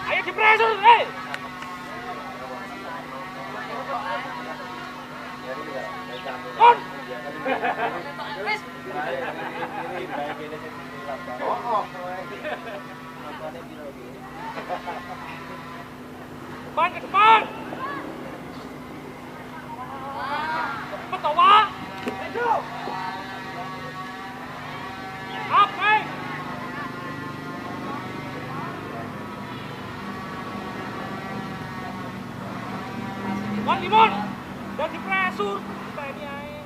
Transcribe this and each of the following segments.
Ayo dipresur, hei! On! Depan ke depan! Cepet tau, Wak! Up, hei! Wan Limon! Dan dipresur! Kita ini aja.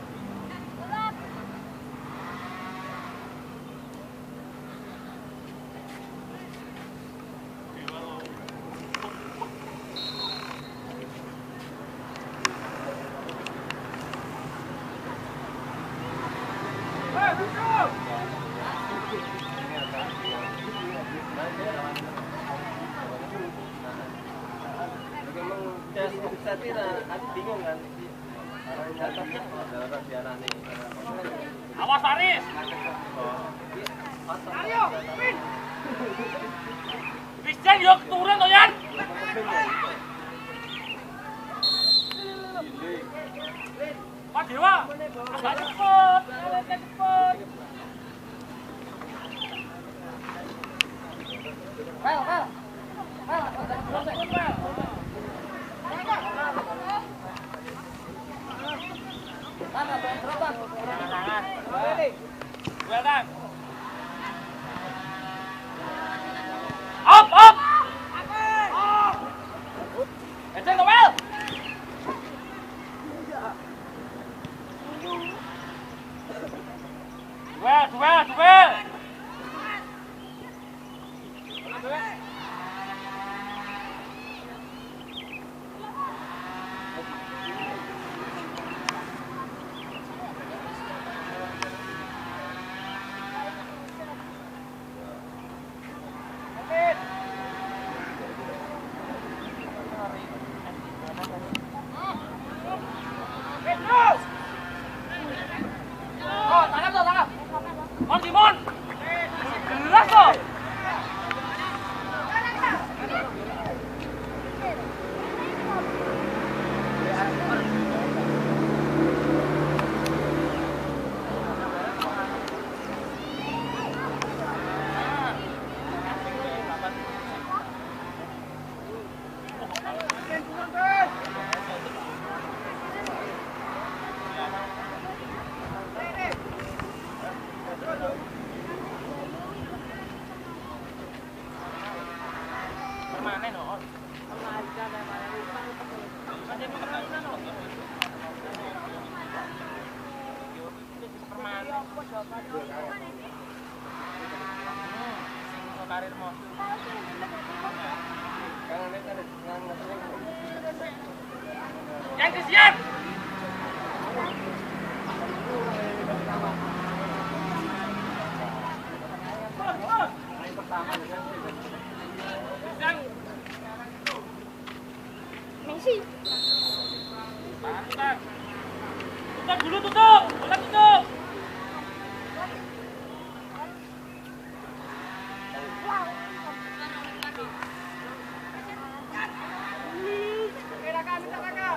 Awas Faris. Ayo, Pin. Christian yuk turun to, Yan. Pak Dewa. Agak cepet, cepet. Well. Up! Eceng Noel. Duel. Mon! Gelas loh! Yang kesian. Messi. Tutup dulu, tutup. Bola tutup.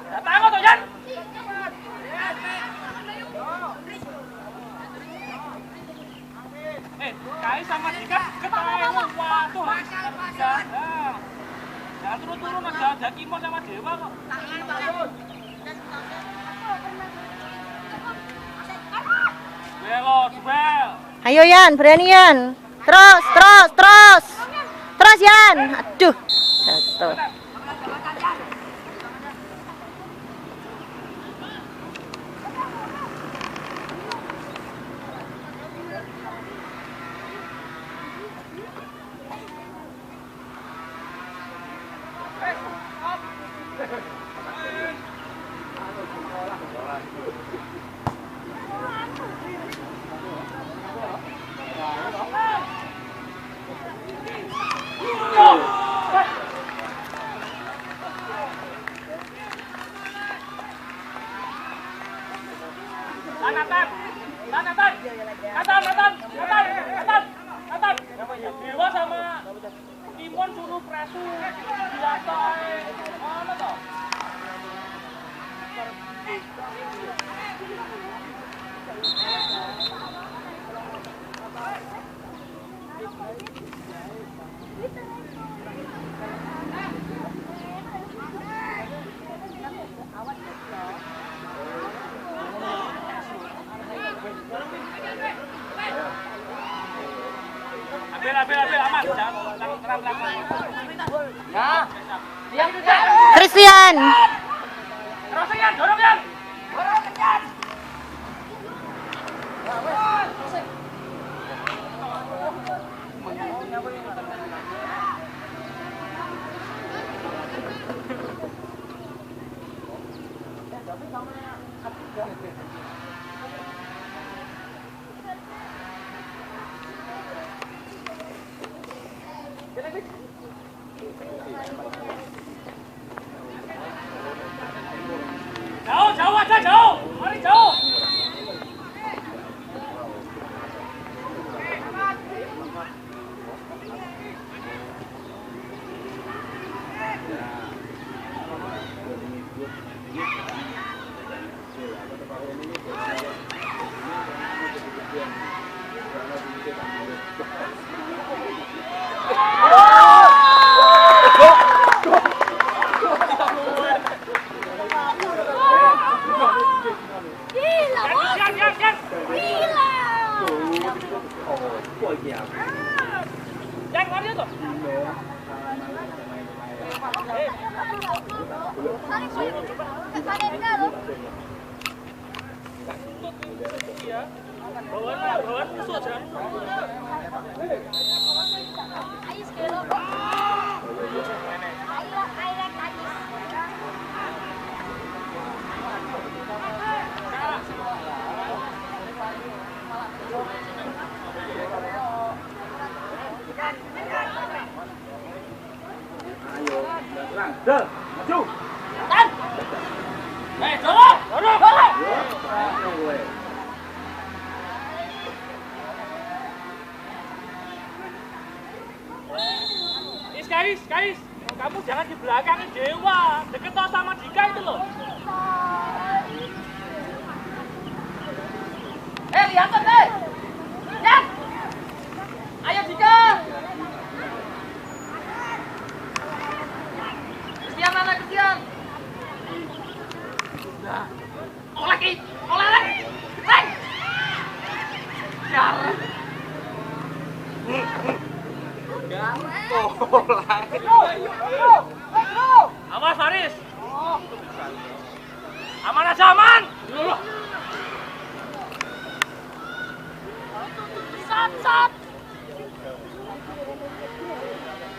Datang kok, Jan. Kai sama Dika ketemu. Waduh, bisa. Jangan turun-turun, ada Kimon sama Dewa kok. Duel. Ayo Yan, berani Yan. Terus Yan. Aduh, jatuh. Nathan. Dewa sama Timon suruh presu di lantai. Mana toh? Ambil aman, jangan terang. Ya. Christian. Terus Yan, dorong Yan. Jauh aja, jauh. Mari jauh. Jangan lari tuh. Bawaan musuh jangan. Dah, maju. Dan. Dorong. Guys, kamu jangan di belakangin Dewa, deket sama Dika itu loh. Lihat deh. Lihat. Ayo Dika. Kesian. Nah. Oleh lagi. Jarang. Awas Faris. Aman aja aman. Sat.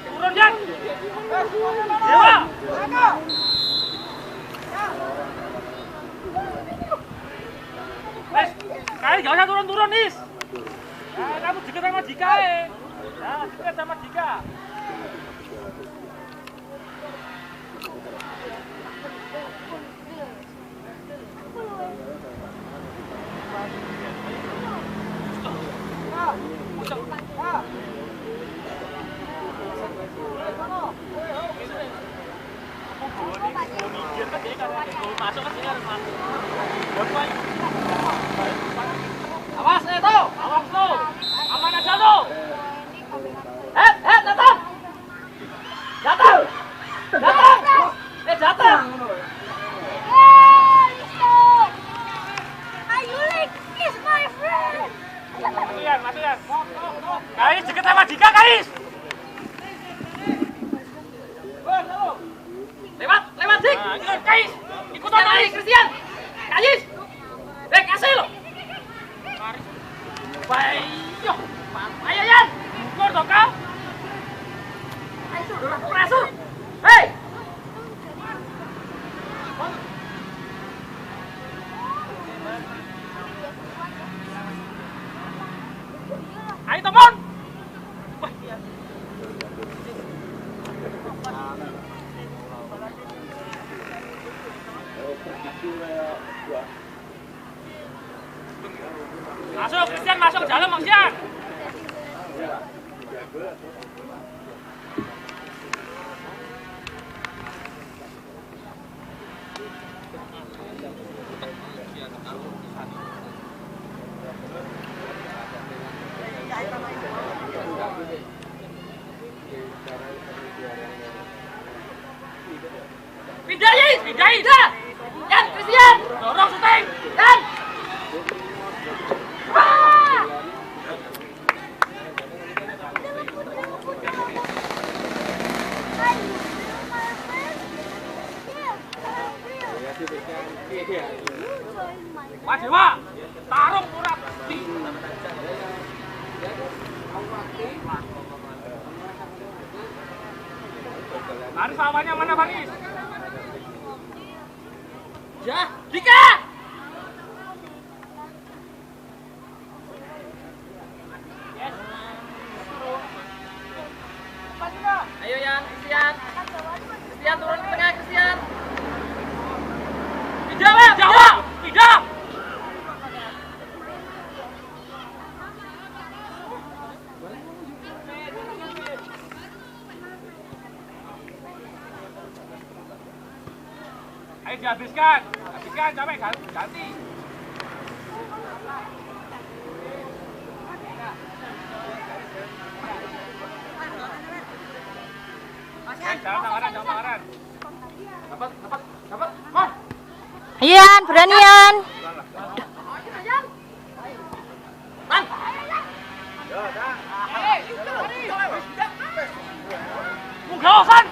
Turun Jan. Dewa. Wes, kalian gak usah turun Nis. Nah, kamu deket sama Dika deket sama Dika. Masuk ke sini harus masuk. Awas tuh. Aman aja tuh. Datang. Datang. Is my friend. Masukin. Guys, deket sama Dika, guys. Lewat Dik. Guys, ikutan guys, Christian. Guys. Kasih lo. Baik. Ayo Yan. Keluar dong kau. Pressure. Hei. Ayo teman. Masuk, Christian, masuk ke dalam, Christian. Pindah, Yis! Pindahin! Yan, Christian! Dorong syuting! Yan! Mas Dewa, tarung murah. Faris lawannya mana, Faris? Ya, Dika! Yes. Ayo Yan, Christian. Christian turun ke tengah, Christian. Pindah, Pak! Pindah! Pindah! Ayo dihabiskan. Habiskan, capek, ganti. Jangan tangaran. Dapat. Mon. Ayo Yan, berani Yan. Man. Munggawasan.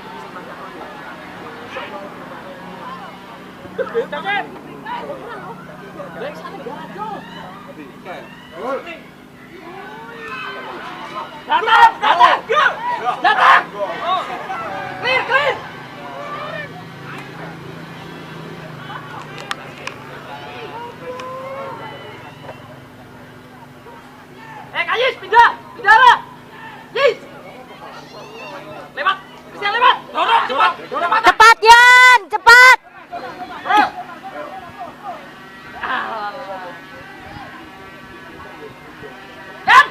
Datang. Clear. Kayis, pindah lah. Yis. Lewat. Bisa lewat. Dorong cepat. Cepat Yan, cepat. Dan.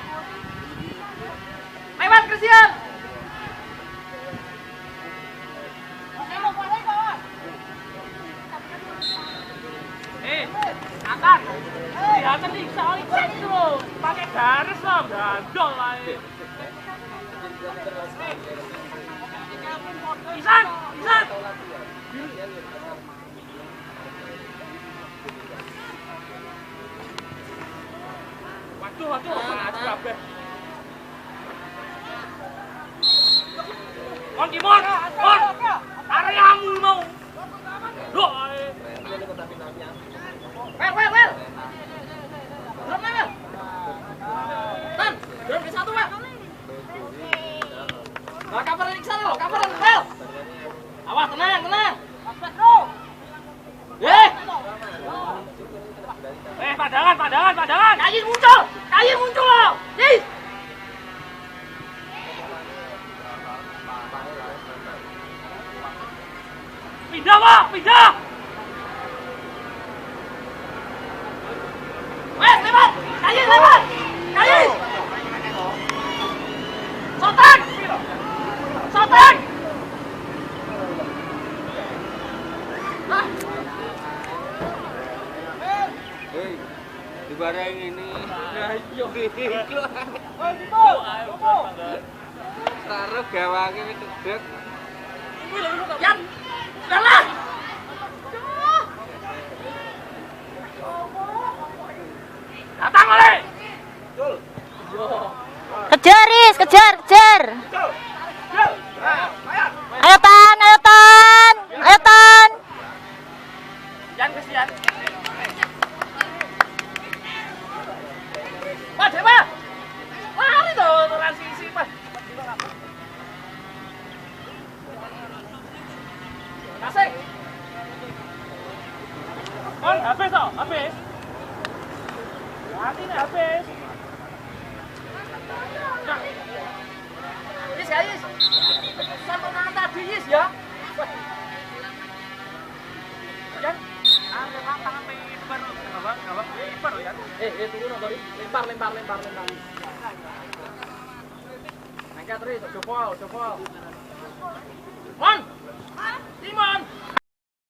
Lewat Christian. Angkat. Kelihatan nih, soalnya itu loh. Pakai garis loh, gandol lah. Isan. Waduh, apa kabeh. Mon. Areamu mau. Loh. Well. Tan, drone ke satu, Pak. Nah, coveran ke sana loh, coveran, Well. Awas, tenang. Padangan. Kayis muncul loh. Yes. Pindah, Pak, pindah. Lewat. Kayis. Sotan. Dibareng ini. Ayo. Taruh gawange wis cedek. Yan. Kalah. Datang oleh. Kejar Is, kejar. Ayo Tan. Yan, Christian. Pak Dewa. Lari dong, transisi, Pak. Kasih. Kon, habis toh, habis. Hati nih habis. Nah. Yis. Sama tangan tadi, Yis ya. Yan, tangan paper. Gawak paper. kan. Turun Tori. Lempar. Angkat terus, coba. On. Timon.